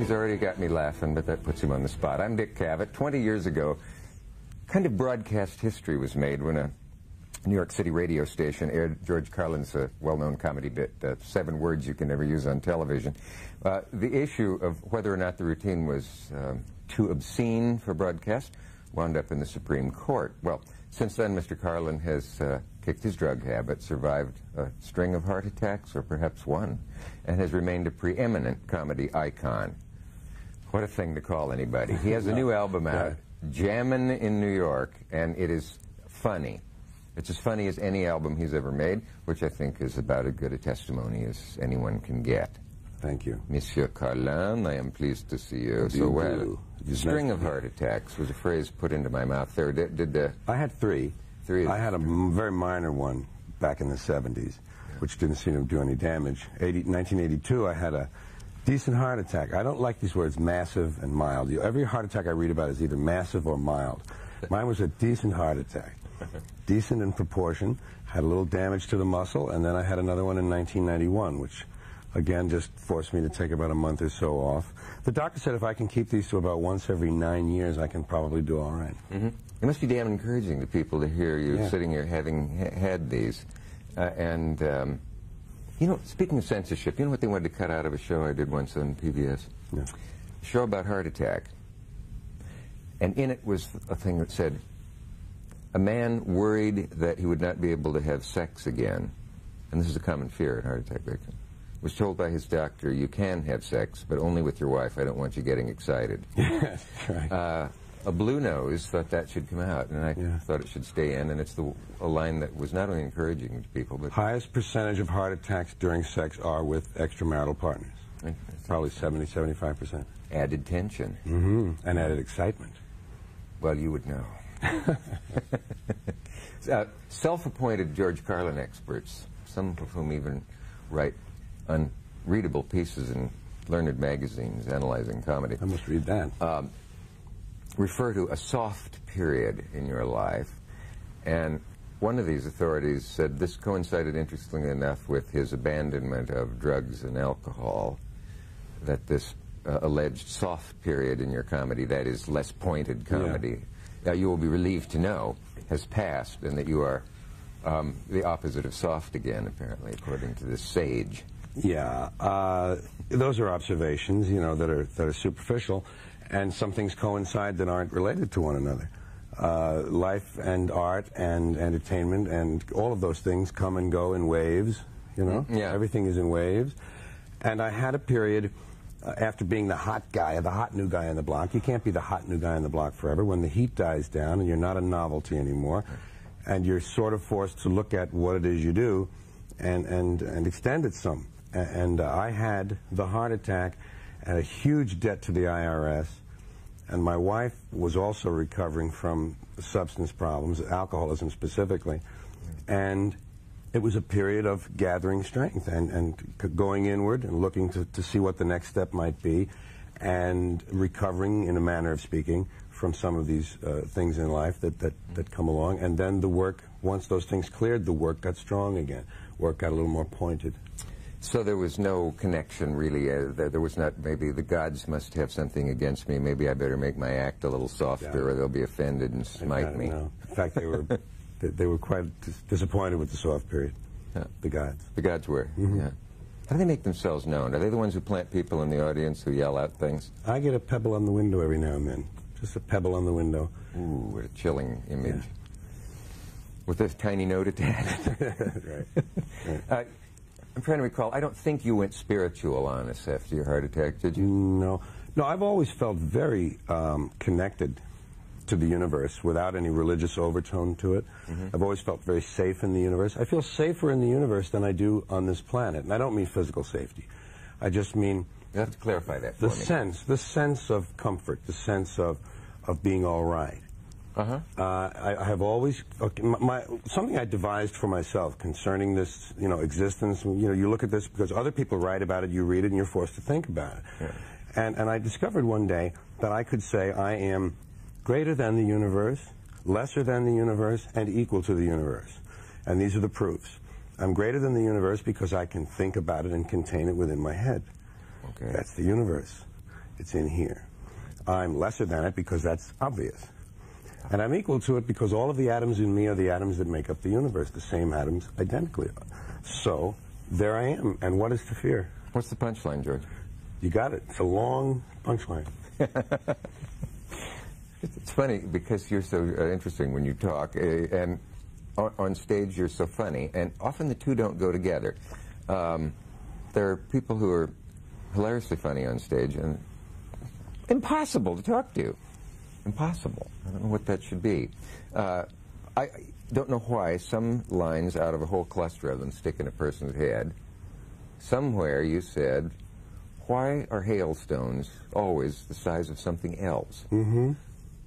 He's already got me laughing, but that puts him on the spot. I'm Dick Cavett. 20 years ago, kind of broadcast history was made when a New York City radio station aired George Carlin's well-known comedy bit, 7 words you can never use on television. The issue of whether or not the routine was too obscene for broadcast wound up in the Supreme Court. Well, since then, Mr. Carlin has kicked his drug habit, survived a string of heart attacks, or perhaps one, and has remained a preeminent comedy icon. What a thing to call anybody. He has a new album out, Jammin' in New York, and it is funny. It's as funny as any album he's ever made, which I think is about as good a testimony as anyone can get. Thank you. Monsieur Carlin, I am pleased to see you so well. String of heart attacks was a phrase put into my mouth there. I had 3. I had a very minor one back in the 70s, which didn't seem to do any damage. 1982, I had a decent heart attack. I don't like these words, massive and mild. Every heart attack I read about is either massive or mild. Mine was a decent heart attack. Decent in proportion, had a little damage to the muscle, and then I had another one in 1991, which again just forced me to take about a month or so off. The doctor said if I can keep these to about once every 9 years, I can probably do all right. It must be damn encouraging to people to hear you sitting here having had these. You know, speaking of censorship, you know what they wanted to cut out of a show I did once on PBS? A show about heart attack. And in it was a thing that said, a man worried that he would not be able to have sex again, and this is a common fear in heart attack victims, was told by his doctor, you can have sex, but only with your wife. I don't want you getting excited. Yes, right. A Blue Nose thought that should come out, and I thought it should stay in, and it's a line that was not only encouraging to people, but... Highest percentage of heart attacks during sex are with extramarital partners. Probably 70–75%. Added tension. And added excitement. Well, you would know. Self-appointed George Carlin experts, some of whom even write unreadable pieces in learned magazines analyzing comedy. I must read that. Refer to a soft period in your life, and one of these authorities said this coincided, interestingly enough, with his abandonment of drugs and alcohol, that this alleged soft period in your comedy, that is less pointed comedy, you will be relieved to know has passed, and that you are the opposite of soft again, apparently, according to this sage. Yeah, those are observations, you know, that are superficial, and some things coincide that aren't related to one another. Life and art and entertainment and all of those things come and go in waves, you know? Everything is in waves. And I had a period after being the hot guy, the hot new guy on the block. You can't be the hot new guy on the block forever. When the heat dies down and you're not a novelty anymore, and you're sort of forced to look at what it is you do and extend it some. And I had the heart attack and a huge debt to the IRS, and my wife was also recovering from substance problems, alcoholism specifically, and it was a period of gathering strength and going inward and looking to see what the next step might be, and recovering, in a manner of speaking, from some of these things in life that come along. And then the work, once those things cleared, the work got strong again. Work got a little more pointed. So there was no connection, really. There was not, maybe the gods must have something against me. Maybe I better make my act a little softer, or they'll be offended and smite me. No. In fact, they were quite disappointed with the soft period, the gods. The gods were, How do they make themselves known? Are they the ones who plant people in the audience who yell out things? I get a pebble on the window every now and then. Just a pebble on the window. Ooh, what a chilling image. With a tiny note attached. Right. I'm trying to recall, I don't think you went spiritual on us after your heart attack, did you? No. No, I've always felt very connected to the universe without any religious overtone to it. I've always felt very safe in the universe. I feel safer in the universe than I do on this planet. And I don't mean physical safety. I just mean... You have to clarify that for me. The sense of comfort, the sense of being all right. I have always, something I devised for myself concerning this, you know, existence. You know, you look at this because other people write about it, you read it, and you're forced to think about it. And I discovered one day that I could say I am greater than the universe, lesser than the universe, and equal to the universe. And these are the proofs. I'm greater than the universe because I can think about it and contain it within my head. That's the universe. It's in here. I'm lesser than it because that's obvious. And I'm equal to it because all of the atoms in me are the atoms that make up the universe, the same atoms identically. So there I am, and what is to fear? What's the punchline, George? You got it. It's a long punchline. It's funny because you're so interesting when you talk, and on stage you're so funny, and often the two don't go together. There are people who are hilariously funny on stage and impossible to talk to. Impossible. I don't know what that should be. I don't know why some lines out of a whole cluster of them stick in a person's head. Somewhere you said, why are hailstones always the size of something else? Mm-hmm.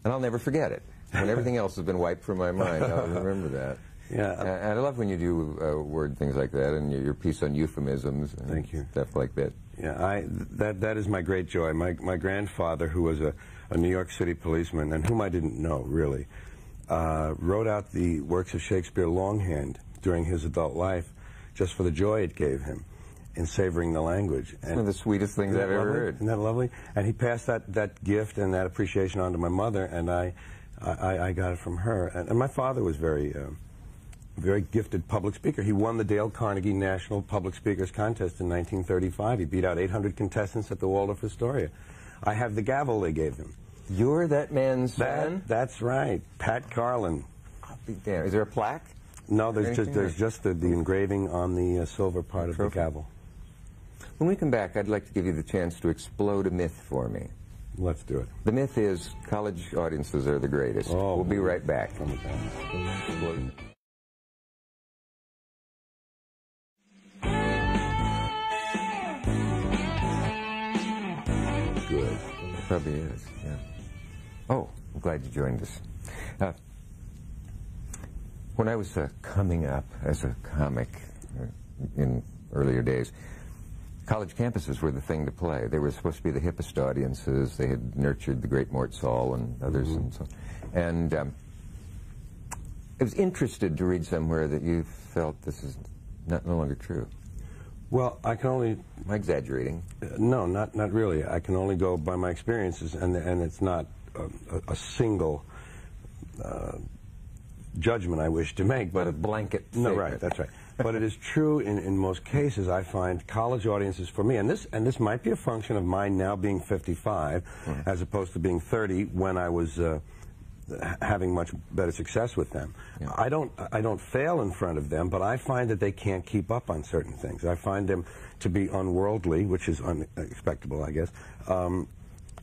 And I'll never forget it. When everything else has been wiped from my mind, I'll remember that. Yeah. And I love when you do word things like that, and your piece on euphemisms and Thank you. stuff like that. Yeah, that is my great joy. My grandfather, who was a New York City policeman, and whom I didn't know, really, wrote out the works of Shakespeare longhand during his adult life just for the joy it gave him in savoring the language. And one of the sweetest things I've ever heard. Isn't that lovely? And he passed that gift and that appreciation on to my mother, and I got it from her. And my father was very gifted public speaker. He won the Dale Carnegie National Public Speakers Contest in 1935. He beat out 800 contestants at the Waldorf Astoria. I have the gavel they gave him. You're that man's son? That's right. Pat Carlin. I'll be damned. Is there a plaque? No, there's just the engraving on the silver part of the gavel. When we come back, I'd like to give you the chance to explode a myth for me. Let's do it. The myth is college audiences are the greatest. Oh, we'll be right back. Good. It probably is, yeah. Oh, I'm glad you joined us. When I was coming up as a comic in earlier days, college campuses were the thing to play. They were supposed to be the hippest audiences. They had nurtured the great Mort Saul and others and so on. And I was interested to read somewhere that you felt this is no longer true. Well, I can only... Am I exaggerating? No, not really. I can only go by my experiences, and it's not a single judgment I wish to make. But a blanket No, statement. right, that's right. But it is true in most cases. I find college audiences for me, and this might be a function of mine now being 55, as opposed to being 30 when I was having much better success with them. Yeah. I don't fail in front of them, but I find that they can't keep up on certain things. I find them to be unworldly, which is unexpectable, I guess.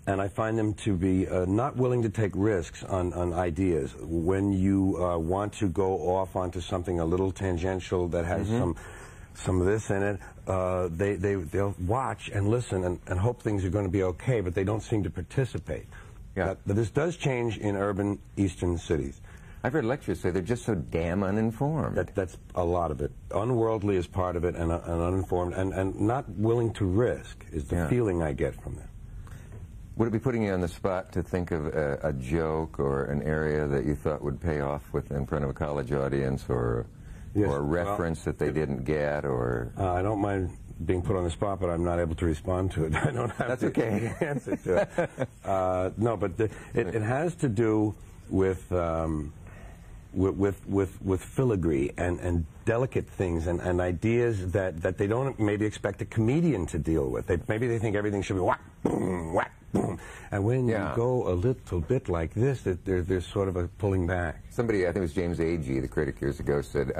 And I find them to be not willing to take risks on ideas. When you want to go off onto something a little tangential that has some of this in it, they'll watch and listen and hope things are going to be okay, but they don't seem to participate. Yeah. This does change in urban eastern cities. I've heard lecturers say they're just so damn uninformed. That's a lot of it. Unworldly is part of it, and uninformed, and not willing to risk is the feeling I get from them. Would it be putting you on the spot to think of a joke or an area that you thought would pay off in front of a college audience, or a reference that they didn't get, or... I don't mind being put on the spot, but I'm not able to respond to it. I don't have the answer to it. No, but it has to do with filigree and delicate things and ideas that they don't maybe expect a comedian to deal with. Maybe they think everything should be whack, boom, whack, boom. And when you go a little bit like this, there's sort of a pulling back. Somebody, I think it was James Agee, the critic years ago, said,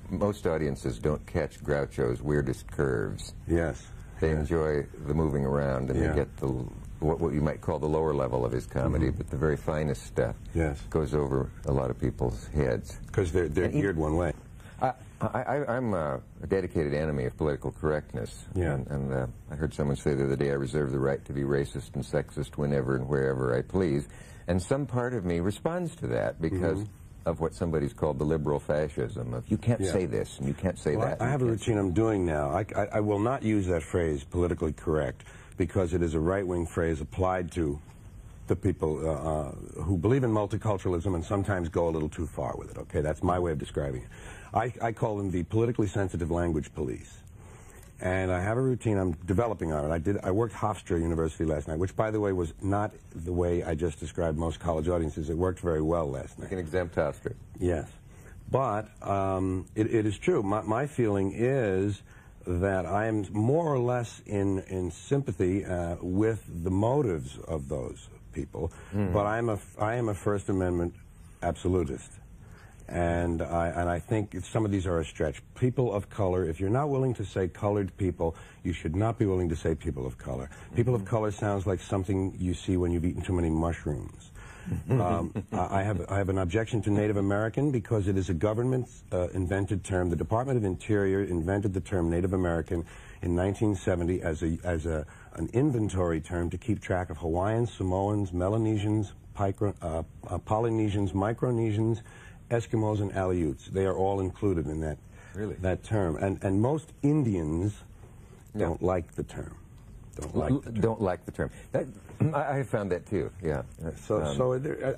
most audiences don't catch Groucho's weirdest curves. Yes. They enjoy the moving around, and they get what you might call the lower level of his comedy, but the very finest stuff goes over a lot of people's heads. Because they're geared one way. I'm a dedicated enemy of political correctness. Yeah. And I heard someone say the other day, I reserve the right to be racist and sexist whenever and wherever I please. And some part of me responds to that because of what somebody's called the liberal fascism of you can't say this and you can't say that. I have a routine I'm doing now. I will not use that phrase, politically correct, because it is a right-wing phrase applied to the people who believe in multiculturalism and sometimes go a little too far with it, okay? That's my way of describing it. I call them the politically sensitive language police. And I have a routine I'm developing on it. I worked Hofstra University last night, which, by the way, was not the way I just described most college audiences. It worked very well last night. Like an exempt Hofstra. Yes. But it is true. My feeling is that I am more or less in sympathy with the motives of those people, but I am a First Amendment absolutist. And I think some of these are a stretch. People of color, if you're not willing to say colored people, you should not be willing to say people of color. People of color sounds like something you see when you've eaten too many mushrooms. I have an objection to Native American because it is a government-invented term. The Department of Interior invented the term Native American in 1970 as an inventory term to keep track of Hawaiians, Samoans, Melanesians, Polynesians, Micronesians, Eskimos, and Aleuts. They are all included in that term. And most Indians don't like the term. Don't like the term. I have found that too. Yeah.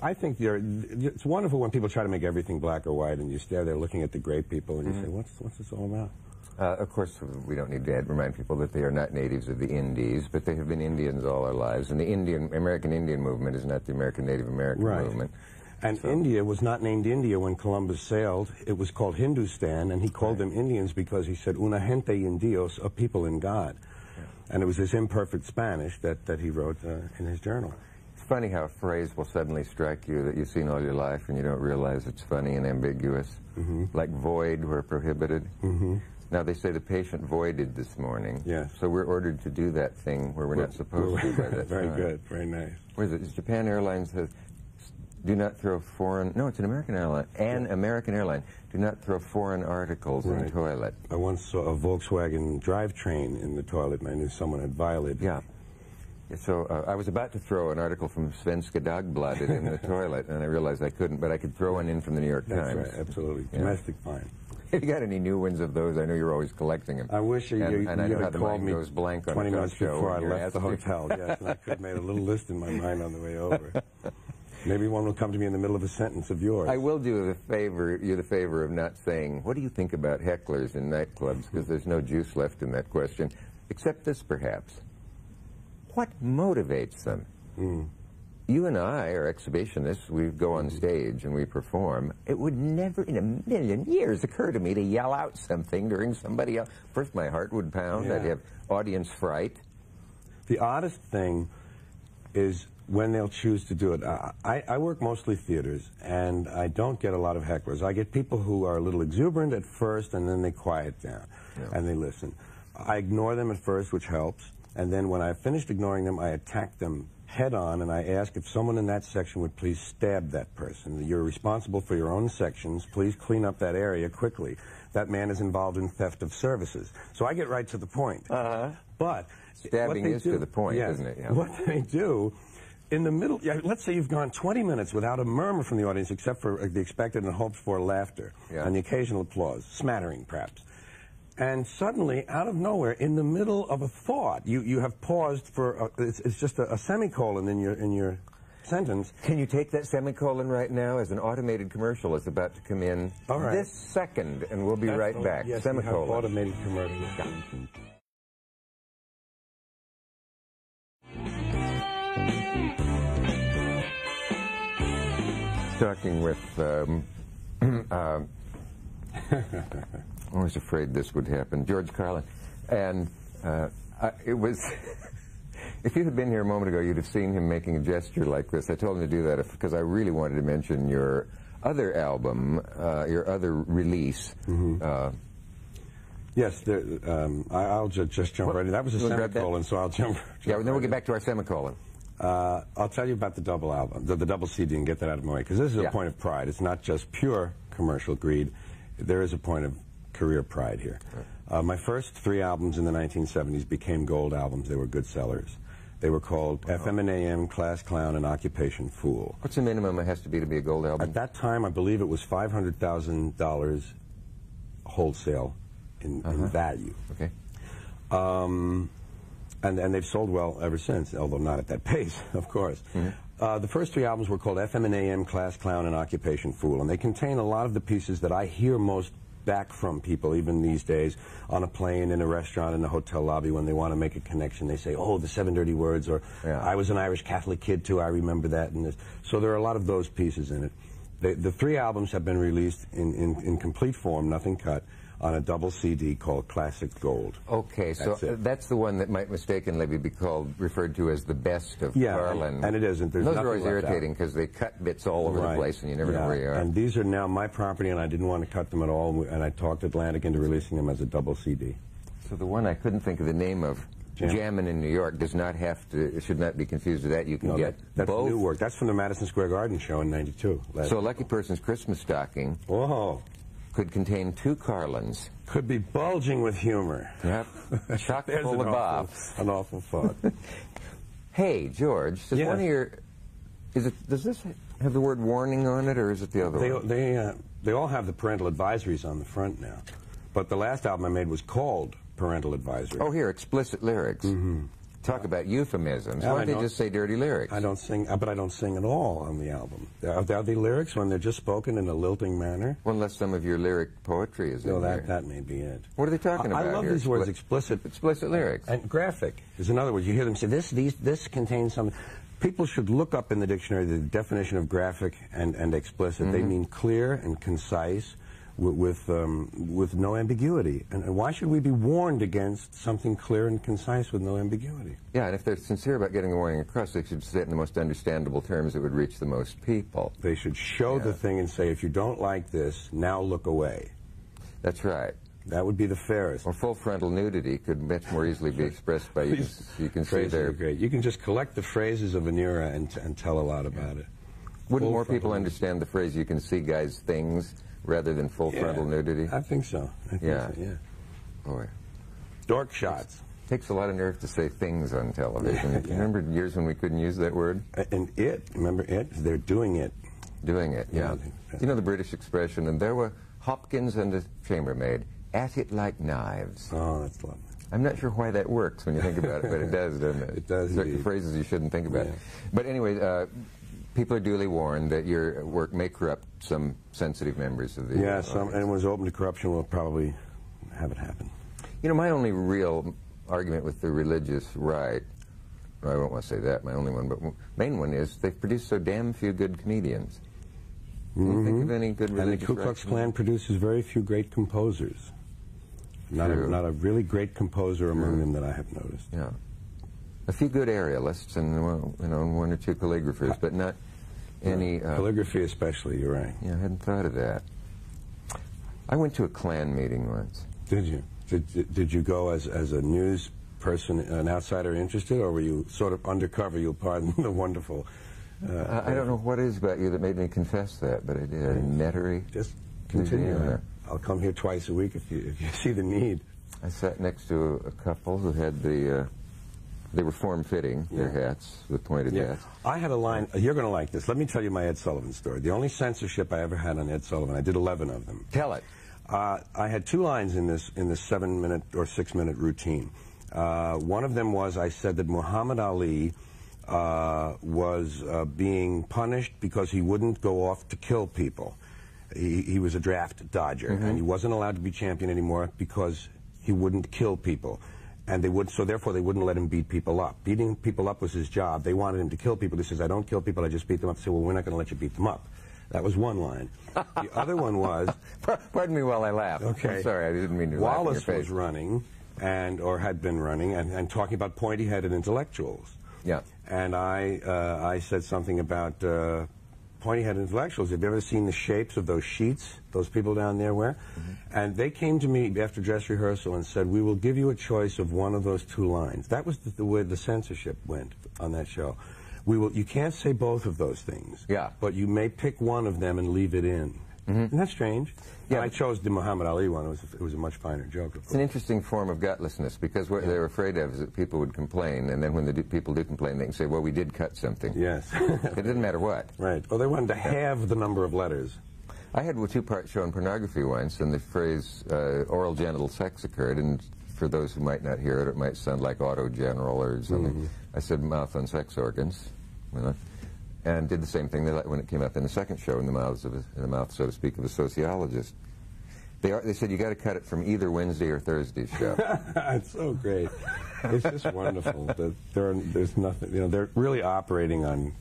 I think it's wonderful when people try to make everything black or white, and you stare there looking at the gray people, and you say, "What's this all about?" Of course, we don't need to remind people that they are not natives of the Indies, but they have been Indians all our lives, and the American Indian movement is not the American Native American movement. And India was not named India when Columbus sailed. It was called Hindustan, and he called them Indians because he said, "Una gente en Dios," a people in God. And it was this imperfect Spanish that he wrote in his journal. It's funny how a phrase will suddenly strike you that you've seen all your life and you don't realize it's funny and ambiguous. Like void, where prohibited. Now, they say the patient voided this morning. Yes. So we're ordered to do that thing where we're not supposed to by that Very time. good, very nice. Where is it? It's Japan Airlines says, do not throw foreign... No, it's an American airline. An American airline. Do not throw foreign articles in the toilet. I once saw a Volkswagen drivetrain in the toilet, and I knew someone had violated it. Yeah. So I was about to throw an article from Svenska Dagbladet in the toilet, and I realized I couldn't, but I could throw one in from the New York Times. That's right, absolutely. Yeah. Domestic fine. Have you got any new ones of those? I know you're always collecting them. I wish you had had called me goes blank on 20 minutes show before I left the hotel. Yes, and I could have made a little list in my mind on the way over. Maybe one will come to me in the middle of a sentence of yours. I will do you the favor of not saying, what do you think about hecklers in nightclubs? Because there's no juice left in that question. Except this, perhaps. What motivates them? You and I are exhibitionists. We go on stage and we perform. It would never in a million years occur to me to yell out something during somebody else. First, my heart would pound. I'd have audience fright. The oddest thing is when they'll choose to do it. I work mostly theaters, and I don't get a lot of hecklers. I get people who are a little exuberant at first, and then they quiet down, and they listen. I ignore them at first, which helps, and then when I've finished ignoring them, I attack them head-on, and I ask if someone in that section would please stab that person. You're responsible for your own sections. Please clean up that area quickly. That man is involved in theft of services. So I get right to the point. But stabbing is to the point, isn't it? Yeah. What they do... In the middle, let's say you've gone 20 minutes without a murmur from the audience except for the expected and hoped for laughter and the occasional applause, smattering perhaps. And suddenly, out of nowhere, in the middle of a thought, you have paused for, it's just a semicolon in your sentence. Can you take that semicolon right now as an automated commercial is about to come in this second, and we'll be right back. Yes, semicolon. we have automated commercial. Talking with, I was afraid this would happen, George Carlin. And it was, if you had been here a moment ago, you'd have seen him making a gesture like this. I told him to do that because I really wanted to mention your other album, your other release. Yes, I'll just jump right in. That was a semicolon, so I'll jump yeah, then we'll get back to our semicolon. I'll tell you about the double album, the double CD, and get that out of my way, because this is a point of pride. It's not just pure commercial greed. There is a point of career pride here. My first 3 albums in the 1970s became gold albums. They were good sellers. They were called FM and AM, Class Clown, and Occupation Fool. What's the minimum it has to be a gold album? At that time, I believe it was $500,000 wholesale in value. Okay. And they've sold well ever since, although not at that pace, of course. The first 3 albums were called FM and AM, Class Clown, and Occupation Fool, and they contain a lot of the pieces that I hear most back from people, even these days, on a plane, in a restaurant, in a hotel lobby, when they want to make a connection. They say, oh, the 7 dirty words, or I was an Irish Catholic kid, too, I remember that. And this. So there are a lot of those pieces in it. The 3 albums have been released in complete form, nothing cut, on a double CD called Classic Gold. Okay, so that's the one that might mistakenly be referred to as the best of Carlin. And it isn't. There's Those nothing are always left irritating because they cut bits all over the place and you never know where you are. And these are now my property, and I didn't want to cut them at all, and I talked Atlantic into releasing them as a double CD. So the one I couldn't think of the name of, Jammin' in New York, does not have to, it should not be confused with that. You can get that's both. New work. That's from the Madison Square Garden show in '92. So a lucky person's Christmas stocking could contain 2 Carlins. Could be bulging with humor. Yep. Chock full of bops. An awful thought. Hey, George, does one of your... does this have the word warning on it, or is it the other one? They all have the parental advisories on the front now. But the last album I made was called Parental Advisory. Oh, here, explicit lyrics. Talk about euphemisms. Why don't they just say dirty lyrics? I don't sing, but I don't sing at all on the album. Are the lyrics when they're just spoken in a lilting manner? Well, unless some of your lyric poetry is in there. That may be it. What are they talking about I love here? these words, explicit. Explicit lyrics. And graphic is another word. You hear them say, this contains something. People should look up in the dictionary the definition of graphic and explicit. They mean clear and concise, with no ambiguity. And why should we be warned against something clear and concise with no ambiguity? Yeah, and if they're sincere about getting a warning across, they should say it in the most understandable terms that would reach the most people. They should show the thing and say, if you don't like this, now look away. That's right. That would be the fairest. Or full frontal nudity could much more easily be expressed by you can see there. Great. You can just collect the phrases of an era and tell a lot about it. Wouldn't more people understand the phrase, you can see guys' things, rather than full frontal nudity? I think so. Yeah. Boy. Dork shots. Takes a lot of nerve to say things on television. Remember years when we couldn't use that word? And remember it? They're doing it. Doing it, yeah. You know the British expression, and there were Hopkins and a chambermaid at it like knives. Oh, that's lovely. I'm not sure why that works when you think about it, but it does, doesn't it? It does. Certain phrases you shouldn't think about. But anyway, people are duly warned that your work may corrupt some sensitive members of the anyone's open to corruption will probably have it happen. You know, my only real argument with the religious right, I won't want to say that, my only one, but main one is they've produced so damn few good comedians. Can you think of any good religious And the Ku Klux Klan produces very few great composers. Not a really great composer among them that I have noticed. Yeah. A few good aerialists and, well, you know, 1 or 2 calligraphers, but not any... calligraphy especially, you're right. Yeah, I hadn't thought of that. I went to a Klan meeting once. Did you? Did you go as a news person, an outsider interested, or were you sort of undercover, you'll pardon the wonderful... I don't know what it is about you that made me confess that, but I did. In Metairie. Just continue. I'll come here twice a week if you see the need. I sat next to a couple who had they were form-fitting, their hats, with pointed hats. I had a line, you're going to like this. Let me tell you my Ed Sullivan story. The only censorship I ever had on Ed Sullivan, I did 11 of them. Tell it. I had 2 lines in this 7-minute or 6-minute routine. One of them was I said that Muhammad Ali was being punished because he wouldn't go off to kill people. He was a draft dodger, and he wasn't allowed to be champion anymore because he wouldn't kill people. And so therefore they wouldn't let him beat people up. Beating people up was his job. They wanted him to kill people. He says, I don't kill people, I just beat them up. They said, well, we're not going to let you beat them up. That was one line. The other one was... Pardon me while I laugh. Okay. I'm sorry, I didn't mean to laugh in your face. Wallace was running, or had been running, and talking about pointy-headed intellectuals. Yeah. And I said something about pointy-headed intellectuals. Have you ever seen the shapes of those sheets those people down there wear? And they came to me after dress rehearsal and said, we will give you a choice of one of those 2 lines. That was the way the censorship went on that show. You can't say both of those things. Yeah. But you may pick one of them and leave it in. Isn't that strange? Yeah. And I chose the Muhammad Ali one. It was a much finer joke. It's an interesting form of gutlessness, because what they're afraid of is that people would complain, and then when the people do complain, they can say, well, we did cut something. Yes. It didn't matter what. Right. Well, they wanted to halve the number of letters. I had a 2-part show on pornography once, and the phrase oral genital sex occurred, and for those who might not hear it, it might sound like auto-general or something. I said mouth on sex organs, and did the same thing when it came up in the second show in the mouth, so to speak, of a sociologist. They said you got to cut it from either Wednesday or Thursday show. It's so great. It's just wonderful that there's nothing. You know, they're really operating on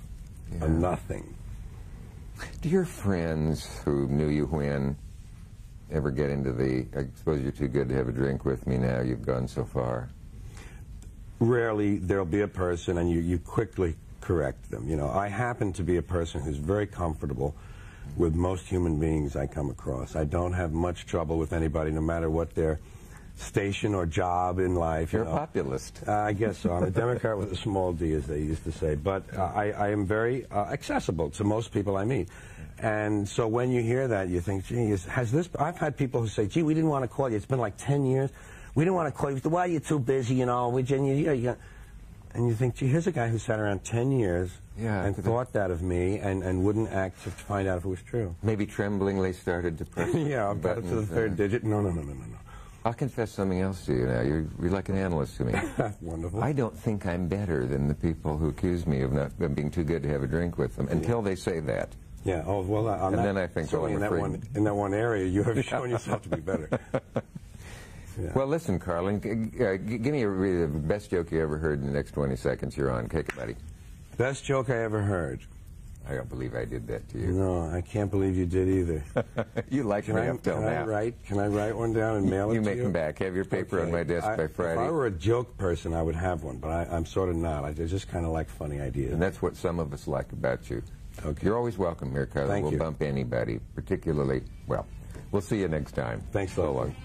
nothing. Do your friends who knew you when ever get into the, I suppose you're too good to have a drink with me now, you've gone so far? Rarely there'll be a person and you quickly correct them. You know, I happen to be a person who's very comfortable with most human beings I come across. I don't have much trouble with anybody, no matter what their station or job in life. You're a populist. I guess so. I'm a Democrat with a small d, as they used to say. But I am very accessible to most people I meet. And so when you hear that, you think, gee, has this... I've had people who say, gee, we didn't want to call you. It's been like 10 years. We didn't want to call you. Why are you too busy, you know? And you think, gee, here's a guy who sat around 10 years and thought that of me and wouldn't act to find out if it was true. Maybe tremblingly started to press yeah, I've got it to the third digit. No. I'll confess something else to you now. You're like an analyst to me. Wonderful. I don't think I'm better than the people who accuse me of not being too good to have a drink with them until they say that. Yeah, oh, well, on and that, then I think, oh, I'm afraid. In that one area, you have shown yourself to be better. Yeah. Well, listen, Carlin, give me the best joke you ever heard in the next 20 seconds. You're on. Kick it, buddy. Best joke I ever heard. I don't believe I did that to you. No, I can't believe you did either. You like me up till now. Can I write one down and mail it to you? You make them back. Have your paper on my desk by Friday. If I were a joke person, I would have one, but I'm sort of not. I just kind of like funny ideas. And that's what some of us like about you. Okay. You're always welcome here, Carlin. Thank you. We'll bump anybody, particularly, well, we'll see you next time. Thanks so long.